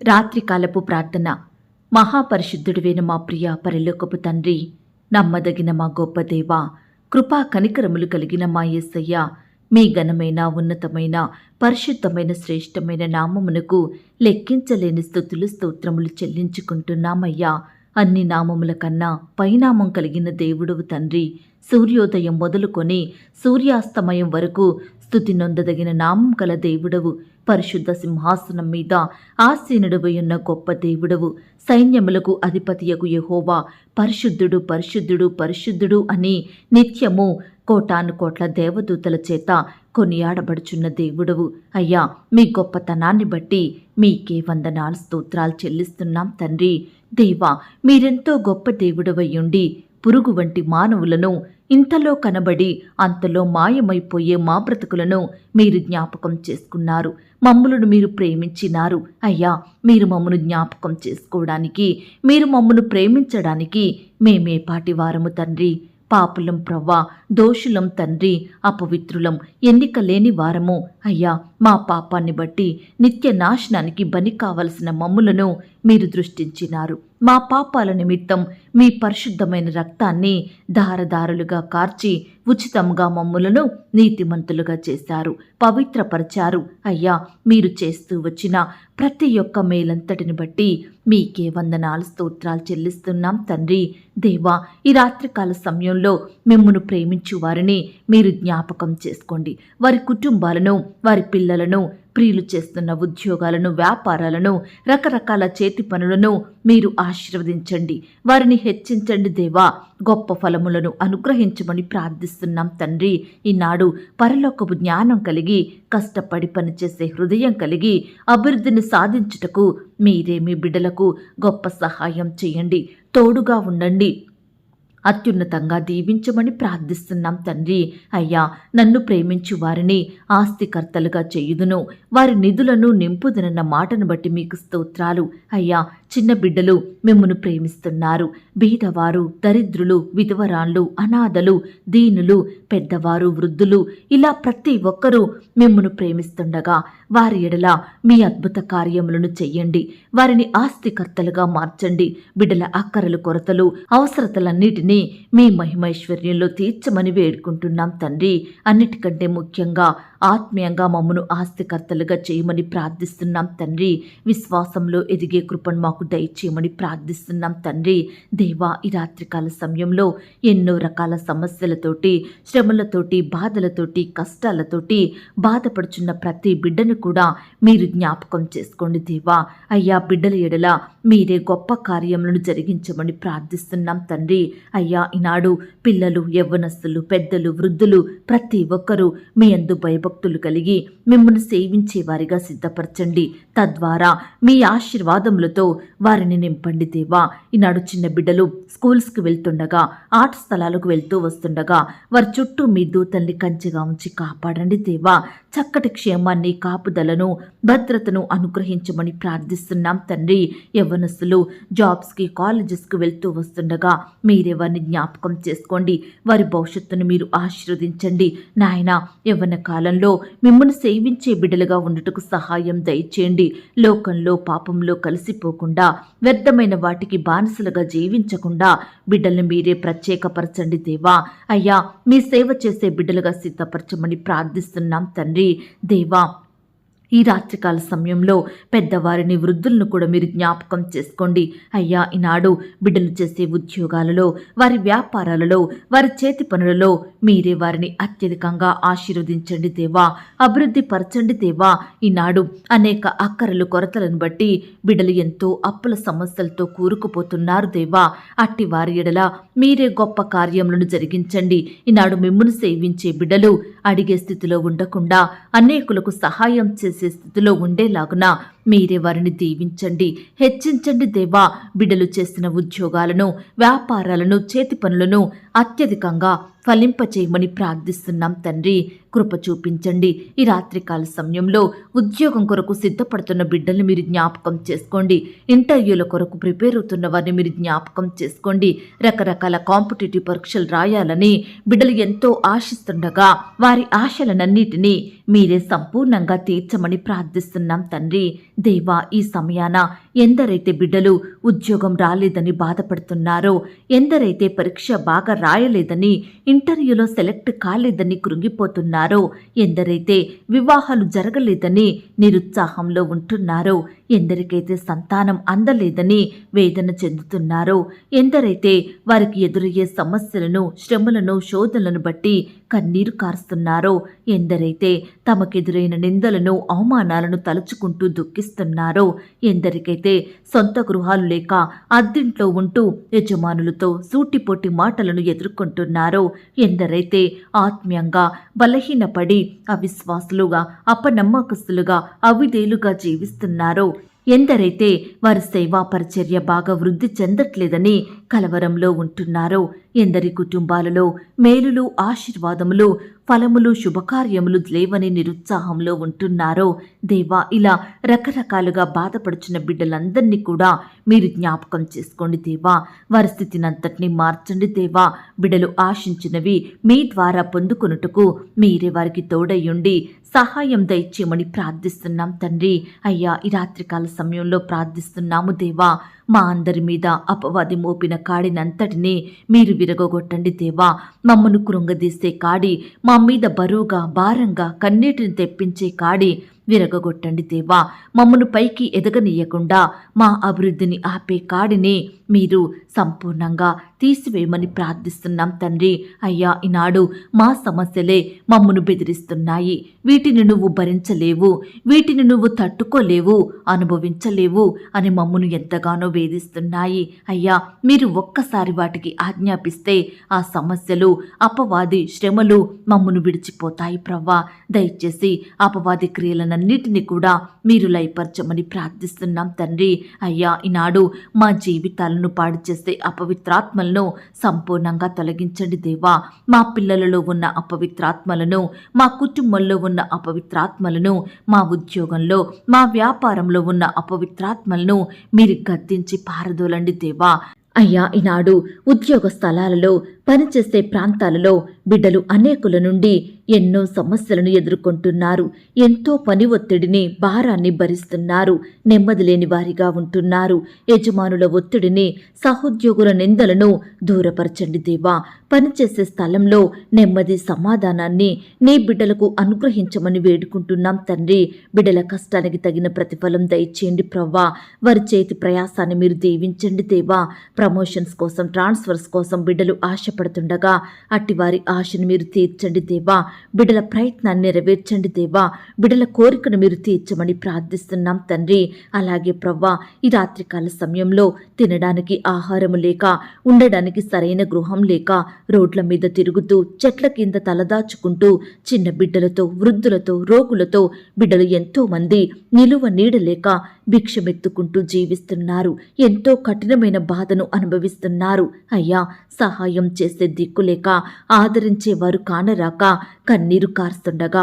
రాత్రికాలపు ప్రార్థన. మహాపరిశుద్ధుడివైన మా ప్రియ పరలోకపు తండ్రి, నమ్మదగిన మా గొప్ప దేవా, కృపా కనికరములు కలిగిన మా యేసయ్య, మీ ఘనమైన ఉన్నతమైన పరిశుద్ధమైన శ్రేష్టమైన నామమునకు లెక్కించలేని స్తుతులు స్తోత్రములు చెల్లించుకుంటున్నామయ్యా. అన్ని నామముల కన్నా పైనామం కలిగిన దేవుడవు తండ్రి, సూర్యోదయం మొదలుకొని సూర్యాస్తమయం వరకు స్తుతి నొందదగిన నామం కల దేవుడవు, పరిశుద్ధ సింహాసనం మీద ఆసీనుడవై ఉన్న గొప్ప దేవుడవు, సైన్యములకు అధిపతియగు యెహోవా పరిశుద్ధుడు పరిశుద్ధుడు పరిశుద్ధుడు అని నిత్యము కోటాను కోట్ల దేవదూతల చేత కొనియాడబడుచున్న దేవుడవు. అయ్యా, మీ గొప్పతనాన్ని బట్టి మీకే వందనాలు స్తోత్రాలు చెల్లిస్తున్నాం తండ్రి. దేవా, మీరెంతో గొప్ప దేవుడవయ్యుండి పురుగు వంటి మానవులను ఇంతలో కనబడి అంతలో మాయమైపోయే మా బ్రతుకులను మీరు జ్ఞాపకం చేసుకున్నారు. మమ్ములను మీరు ప్రేమించినారు. అయ్యా, మీరు మమ్మను జ్ఞాపకం చేసుకోవడానికి, మీరు మమ్మను ప్రేమించడానికి మేమే పాటివారము తండ్రి. పాపులం ప్రవ్వా, దోషులం తండ్రి, అపవిత్రులం, ఎన్నిక లేని వారము. అయ్యా, మా పాపాన్ని బట్టి నిత్య నాశనానికి బలి కావలసిన మమ్ములను మీరు దృష్టించినారు. మా పాపాల నిమిత్తం మీ పరిశుద్ధమైన రక్తాన్ని ధారధారులుగా కార్చి ఉచితంగా మమ్ములను నీతిమంతులుగా చేశారు, పవిత్రపరిచారు. అయ్యా, మీరు చేస్తూ వచ్చిన ప్రతి ఒక్క మేలంతటిని బట్టి మీకే వందనాలు స్తోత్రాలు చెల్లిస్తున్నాం తండ్రి. దేవా, ఈ రాత్రికాల సమయంలో మిమ్మును ప్రేమించు వారిని మీరు జ్ఞాపకం చేసుకోండి. వారి కుటుంబాలను, వారి పిల్లలను, ప్రియులు చేస్తున్న ఉద్యోగాలను, వ్యాపారాలను, రకరకాల చేతి పనులను మీరు ఆశీర్వదించండి. వారిని హెచ్చించండి దేవా. గొప్ప ఫలములను అనుగ్రహించమని ప్రార్థిస్తున్నాం తండ్రి. ఈనాడు పరలోకపు జ్ఞానం కలిగి, కష్టపడి పనిచేసే హృదయం కలిగి, అభివృద్ధిని సాధించుటకు మీరే మీ బిడ్డలకు గొప్ప సహాయం చేయండి. తోడుగా ఉండండి. అత్యున్నతంగా దీవించమని ప్రార్థిస్తున్నాం తండ్రి. అయ్యా, నన్ను ప్రేమించు వారిని ఆస్తికర్తలుగా చేయుదును, వారి నిధులను నింపుదనన్న మాటను బట్టి మీకు స్తోత్రాలు. అయ్యా, చిన్న బిడ్డలు మిమ్మును ప్రేమిస్తున్నారు. బీదవారు, దరిద్రులు, విధవరాళ్ళు, అనాథలు, దీనులు, పెద్దవారు, వృద్ధులు, ఇలా ప్రతి ఒక్కరూ మిమ్మును ప్రేమిస్తుండగా వారి ఎడల మీ అద్భుత కార్యములను చెయ్యండి. వారిని ఆస్తికర్తలుగా మార్చండి. బిడ్డల అక్కరలు, కొరతలు, అవసరతలన్నిటినీ మీ మహిమైశ్వర్యంలో తీర్చమని వేడుకుంటున్నాం తండ్రి. అన్నిటికంటే ముఖ్యంగా ఆత్మీయంగా మమ్మను ఆస్తికర్తలుగా చేయమని ప్రార్థిస్తున్నాం తండ్రి. విశ్వాసంలో ఎదిగే కృపను మాకు దయచేయమని ప్రార్థిస్తున్నాం తండ్రి. దేవా, ఈ రాత్రికాల సమయంలో ఎన్నో రకాల సమస్యలతోటి, శ్రమలతోటి, బాధలతోటి, కష్టాలతోటి బాధపడుచున్న ప్రతి బిడ్డను కూడా మీరు జ్ఞాపకం చేసుకోండి దేవా. అయ్యా, బిడ్డల ఎడల మీరే గొప్ప కార్యములను జరిగించమని ప్రార్థిస్తున్నాం తండ్రి. అయ్యా, ఈనాడు పిల్లలు, యవ్వనస్తులు, పెద్దలు, వృద్ధులు ప్రతి ఒక్కరూ మీ యందు భయభక్తులు కలిగి మిమ్మల్ని సేవించే వారిగా సిద్ధపరచండి. తద్వారా మీ ఆశీర్వాదములతో వారిని నింపండి దేవా. ఈనాడు చిన్న బిడ్డలు స్కూల్స్కి వెళ్తుండగా, ఆట స్థలాలకు వెళ్తూ వస్తుండగా వారి చుట్టూ మీ దూతల్ని కంచెగా ఉంచి కాపాడండి దేవా. చక్కటి క్షేమాన్ని, కాపుదలను, భద్రతను అనుగ్రహించమని ప్రార్థిస్తున్నాం తండ్రి. యవ్వనస్తులు జాబ్స్కి, కాలేజెస్కి వెళ్తూ వస్తుండగా మీరే వారిని జ్ఞాపకం చేసుకోండి. వారి భవిష్యత్తును మీరు ఆశీర్వదించండి నాయన. యవ్వన కాలంలో మిమ్మల్ని సేవించే బిడ్డలుగా ఉండుటకు సహాయం దయచేయండి. లోకంలో, పాపంలో కలిసిపోకుండా, వ్యర్థమైన వాటికి బానిసలుగా జీవించకుండా బిడ్డల్ని మీరే ప్రత్యేకపరచండి దేవా. అయ్యా, మీ సేవ చేసే బిడ్డలుగా సిద్ధపరచమని ప్రార్థిస్తున్నాం తండ్రి. దేవా, ఈ రాత్రికాల సమయంలో పెద్దవారిని, వృద్ధులను కూడా మీరు జ్ఞాపకం చేసుకోండి. అయ్యా, ఈనాడు బిడ్డలు చేసే ఉద్యోగాలలో, వారి వ్యాపారాలలో, వారి చేతి పనులలో మీరే వారిని అత్యధికంగా ఆశీర్వదించండి దేవా. అభివృద్ధి పరచండి దేవా. ఈనాడు అనేక అక్కరలు, కొరతలను బట్టి బిడ్డలు ఎంతో అప్పుల సమస్యలతో కూరుకుపోతున్నారు దేవా. అట్టి వారి ఎడల మీరే గొప్ప కార్యములను జరిగించండి. ఈనాడు మిమ్మును సేవించే బిడ్డలు అడిగే స్థితిలో ఉండకుండా అనేకులకు సహాయం చేసే స్థితిలో ఉండేలాగున మీరే వారిని దీవించండి, హెచ్చించండి దేవా. బిడ్డలు చేసిన ఉద్యోగాలను, వ్యాపారాలను, చేతి పనులను అత్యధికంగా ఫలింపచేయమని ప్రార్థిస్తున్నాం తండ్రి. కృప చూపించండి. ఈ రాత్రికాల సమయంలో ఉద్యోగం కొరకు సిద్ధపడుతున్న బిడ్డల్ని మీరు జ్ఞాపకం చేసుకోండి. ఇంటర్వ్యూల కొరకు ప్రిపేర్ అవుతున్న వారిని మీరు జ్ఞాపకం చేసుకోండి. రకరకాల కాంపిటేటివ్ పరీక్షలు రాయాలని బిడ్డలు ఎంతో ఆశిస్తుండగా వారి ఆశలనన్నిటినీ మీరే సంపూర్ణంగా తీర్చమని ప్రార్థిస్తున్నాం తండ్రి. దేవా, ఈ సమయాన ఎందరైతే బిడ్డలు ఉద్యోగం రాలేదని బాధపడుతున్నారో, ఎందరైతే పరీక్ష బాగా రాయలేదని, ఇంటర్వ్యూలో సెలెక్ట్ కాలేదని కృంగిపోతున్నారో, ఎందరైతే వివాహాలు జరగలేదని నిరుత్సాహంలో ఉంటున్నారో, ఎందరికైతే సంతానం అందలేదని వేదన చెందుతున్నారో, ఎందరైతే వారికి ఎదురయ్యే సమస్యలను, శ్రమలను, శోధనలను బట్టి కన్నీరు కారుస్తున్నారో, ఎందరైతే తమకెదురైన నిందలను, అవమానాలను తలుచుకుంటూ దుఃఖిస్తున్నారో, ఎందరికైతే సొంత గృహాలు లేక అద్దింట్లో ఉంటూ యజమానులతో సూటిపోటి మాటలను ఎదుర్కొంటున్నారో, ఎందరైతే ఆత్మీయంగా బలహీనపడి అవిశ్వాసులుగా, అపనమ్మకస్తులుగా, అవిధేలుగా జీవిస్తున్నారో, ఎందరైతే వారి సేవా పరిచర్య బాగా వృద్ధి చెందట్లేదని కలవరంలో ఉంటున్నారో, ఎందరి కుటుంబాలలో మేలులు, ఆశీర్వాదములు, ఫలములు, శుభకార్యములు లేవని నిరుత్సాహంలో ఉంటున్నారో, దేవా, ఇలా రకరకాలుగా బాధపడుచున్న బిడ్డలందరినీ కూడా మీరు జ్ఞాపకం చేసుకోండి దేవా. వారి స్థితినంతటినీ మార్చండి దేవా. బిడ్డలు ఆశించినవి మీ ద్వారా పొందుకొనుటకు మీరే వారికి తోడయ్యుండి సహాయం దయచేయమని ప్రార్థిస్తున్నాం తండ్రి. అయ్యా, ఈ రాత్రికాల సమయంలో ప్రార్థిస్తున్నాము దేవా. మా అందరి మీద అపవాది మోపిన కాడినంతటినీ మీరు విరగొట్టండి దేవా. మమ్మను కృంగదీసే కాడి, మా మీద బరువుగా, భారంగా, కన్నీటిని తెప్పించే కాడి విరగొట్టండి దేవా. మమ్మను పైకి ఎదగనీయకుండా మా అభివృద్ధిని ఆపే కాడిని మీరు సంపూర్ణంగా తీసివేయమని ప్రార్థిస్తున్నాం తండ్రి. అయ్యా, ఈనాడు మా సమస్యలే మమ్మను బెదిరిస్తున్నాయి. వీటిని నువ్వు భరించలేవు, వీటిని నువ్వు తట్టుకోలేవు, అనుభవించలేవు అని మమ్మను ఎంతగానో వేధిస్తున్నాయి. అయ్యా, మీరు ఒక్కసారి వాటికి ఆజ్ఞాపిస్తే ఆ సమస్యలు, అపవాది శ్రమలు మమ్మను విడిచిపోతాయి ప్రవ్వా. దయచేసి అపవాది క్రియలనన్నిటినీ కూడా మీరు లయపరచమని ప్రార్థిస్తున్నాం తండ్రి. అయ్యా, ఈనాడు మా జీవితాలను పాడు చేసే అపవిత్రాత్మలను సంపూర్ణంగా తొలగించండి దేవా. మా పిల్లలలో ఉన్న అపవిత్రాత్మలను, మా కుటుంబంలో ఉన్న అపవిత్రాత్మలను, మా ఉద్యోగంలో, మా వ్యాపారంలో ఉన్న అపవిత్రాత్మలను మీరు గద్దించి పారదోలండి దేవా. అయ్యా, ఈనాడు ఉద్యోగ స్థలాలలో, పనిచేసే ప్రాంతాలలో బిడ్డలు అనేకుల నుండి ఎన్నో సమస్యలను ఎదుర్కొంటున్నారు. ఎంతో పని ఒత్తిడిని, భారాన్ని భరిస్తున్నారు. నెమ్మది లేని వారిగా ఉంటున్నారు. యజమానుల ఒత్తిడిని, సహోద్యోగుల నిందలను దూరపరచండి దేవా. పనిచేసే స్థలంలో నెమ్మది, సమాధానాన్ని నీ బిడ్డలకు అనుగ్రహించమని వేడుకుంటున్నాం తండ్రి. బిడ్డల కష్టానికి తగిన ప్రతిఫలం దయచేయండి ప్రవ్వా. వారి చేతి ప్రయాసాన్ని మీరు దీవించండి దేవా. ప్రమోషన్స్ కోసం, ట్రాన్స్ఫర్స్ కోసం బిడ్డలు ఆశపడుతుండగా అట్టి వారి ఆశను మీరు తీర్చండి దేవా. బిడ్డల ప్రయత్నాన్ని నెరవేర్చండి దేవా. బిడ్డల కోరికను మీరు తీర్చమని ప్రార్థిస్తున్నాం తండ్రి. అలాగే ప్రవ్వా, ఈ రాత్రికాల సమయంలో తినడానికి ఆహారము లేక, ఉండడానికి సరైన గృహం లేక, రోడ్ల మీద తిరుగుతూ, చెట్ల కింద తలదాచుకుంటూ, చిన్న బిడ్డలతో, వృద్ధులతో, రోగులతో బిడ్డలు ఎంతో మంది నిలువ నీడలేక భిక్షమెత్తుకుంటూ జీవిస్తున్నారు. ఎంతో కఠినమైన బాధను అనుభవిస్తున్నారు. అయ్యా, సహాయం చేసే దిక్కులేక, ఆదరించేవారు కానరాక కన్నీరు కారుస్తుండగా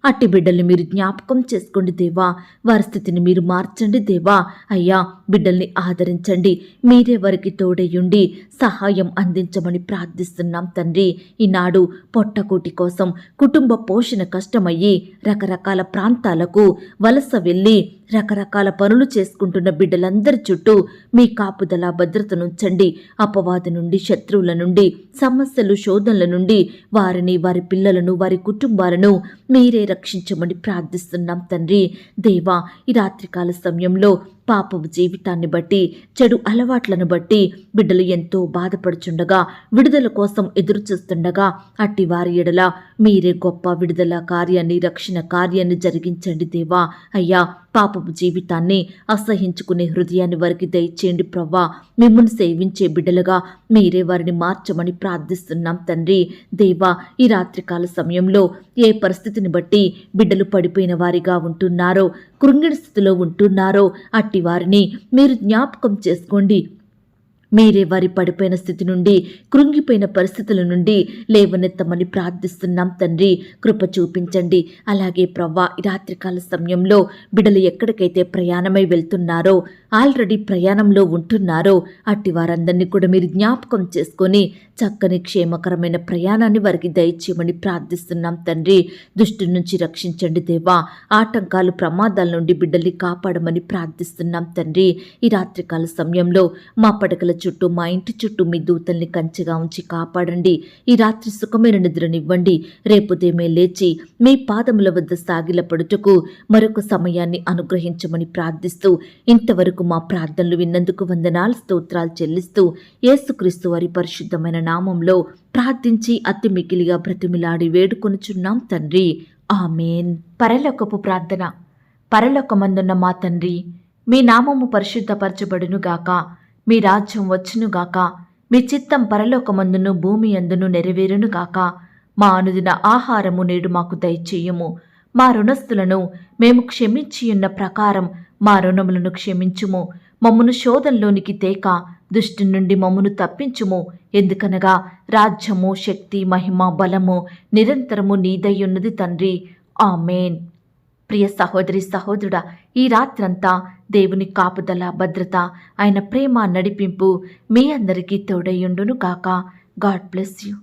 అట్టి బిడ్డల్ని మీరు జ్ఞాపకం చేసుకోండి దేవా. వారి స్థితిని మీరు మార్చండి దేవా. అయ్యా, బిడ్డల్ని ఆదరించండి. మీరే వారికి తోడయ్యుండి సహాయం అందించమని ప్రార్థిస్తున్నాం తండ్రి. ఈనాడు పొట్టకూటి కోసం కుటుంబ పోషణ కష్టమయ్యి రకరకాల ప్రాంతాలకు వలస వెళ్ళి రకరకాల పనులు చేసుకుంటున్న బిడ్డలందరి చుట్టూ మీ కాపుదల, భద్రతనుంచండి. అపవాది నుండి, శత్రువుల నుండి, సమస్యలు, శోధనల నుండి వారిని, వారి పిల్లలను, వారి కుటుంబాలను మీరే రక్షించమని ప్రార్థిస్తున్నాం తండ్రి. దేవా, ఈ రాత్రికాల సమయంలో పాపపు జీవితాన్ని బట్టి, చెడు అలవాట్లను బట్టి బిడ్డలు ఎంతో బాధపడుచుండగా, విడుదల కోసం ఎదురు చూస్తుండగా అట్టి వారి ఎడల మీరే గొప్ప విడుదల కార్యాన్ని, రక్షణ కార్యాన్ని జరిగించండి దేవా. అయ్యా, పాపపు జీవితాన్ని అసహించుకునే హృదయాన్ని వారికి దయచేయండి ప్రవ్వా. మిమ్మల్ని సేవించే బిడ్డలుగా మీరే వారిని మార్చమని ప్రార్థిస్తున్నాం తండ్రి. దేవా, ఈ రాత్రికాల సమయంలో ఏ పరిస్థితిని బట్టి బిడ్డలు పడిపోయిన వారిగా ఉంటున్నారో, కృంగిణ స్థితిలో ఉంటున్నారో అట్టి వారిని మీరు జ్ఞాపకం చేసుకోండి. మీరే వారి పడిపోయిన స్థితి నుండి, కృంగిపోయిన పరిస్థితుల నుండి లేవనెత్తమని ప్రార్థిస్తున్నాం తండ్రి. కృప చూపించండి. అలాగే ప్రవ్వా, ఈ రాత్రికాల సమయంలో బిడ్డలు ఎక్కడికైతే ప్రయాణమై వెళ్తున్నారో ఆల్రెడీ ప్రయాణంలో ఉంటున్నారో అట్టి వారందరినీ కూడా మీరు జ్ఞాపకం చేసుకొని చక్కని క్షేమకరమైన ప్రయాణాన్ని వారికి దయచేయమని ప్రార్థిస్తున్నాం తండ్రి. దుష్టు నుంచి రక్షించండి దేవా. ఆటంకాలు ప్రమాదాల నుండి బిడ్డల్ని కాపాడమని ప్రార్థిస్తున్నాం తండ్రి. ఈ రాత్రికాల సమయంలో మా పడకల చుట్టూ, మా ఇంటి చుట్టూ మీ దూతల్ని కంచెగా ఉంచి కాపాడండి. ఈ రాత్రి సుఖమైన నిద్రనివ్వండి. రేపు ఉదయమే లేచి మీ పాదముల వద్ద సాగిలపడుటకు మరొక సమయాన్ని అనుగ్రహించమని ప్రార్థిస్తూ ఇంతవరకు మా ప్రార్థనలు విన్నందుకు వందనాలు, స్తోత్రాలు చెల్లిస్తూ యేసుక్రీస్తు వారి పరిశుద్ధమైన నామంలో ప్రార్థించి అతి మికిలిగా బ్రతిమిలాడి వేడుకొనుచున్నాం తండ్రి. ఆమేన్. పరలోకపు ప్రార్థన. పరలోకమందున్న మా తండ్రి, మీ నామము పరిశుద్ధపరచబడునుగాక. మీ రాజ్యం వచ్చునుగాక. మీ చిత్తం పరలోకమందును భూమి అందును నెరవేరునుగాక. మా అనుదిన ఆహారము నేడు మాకు దయచేయుము. మా రుణస్థులను మేము క్షమించియున్న ప్రకారం మా రుణములను క్షమించుము. మమ్మును శోధంలోనికి తేక దుష్టు నుండి మమ్మును తప్పించుము. ఎందుకనగా రాజ్యము, శక్తి, మహిమ, బలము నిరంతరము నీదయ్యున్నది తండ్రి. ఆమేన్. ప్రియ సహోదరి, సహోదరుడా, ఈ రాత్రంతా దేవుని కాపుదల, భద్రత, ఆయన ప్రేమ, నడిపింపు మీ అందరికీ తోడయ్యుండును గాక. God bless you.